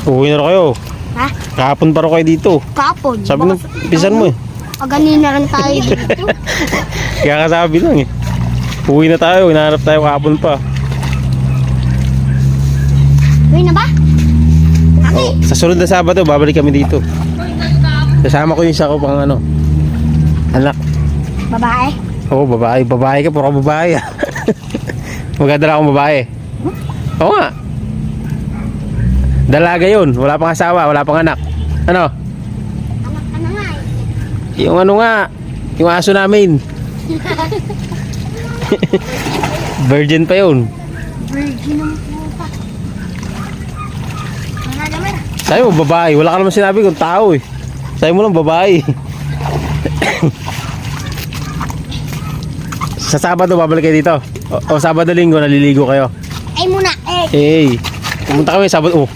Uwi na rin kayo. Ha? Kahapon pa rin kayo dito. Kapon. Sabi ng pisan mo eh. Paganin na rin tayo dito. Kaya kasabi lang eh. Uwi na tayo, hinahanap tayo kahapon pa. Uwi na ba? Oh, sa sunod na Sabado, babalik kami dito. Kasama ko yung isa ko pang ano, anak. Babae? Oo, babae. Babae ka, puro babae ah. Magdala akong babae. Oo nga. Dalaga yun, wala pang asawa, wala pang anak. Ano? Anak ka na nga eh. Yung ano nga, yung aso namin. Virgin pa yun. Virgin ng puta. Wala naman. Sabi mo babae, wala ka naman sinabi kung tao eh. Sabi mo lang babae. Sa Sabado babalik kayo dito. O Sabado Linggo naliligo kayo. Ay muna eh. Eh, pumunta kami Sabado. Oh,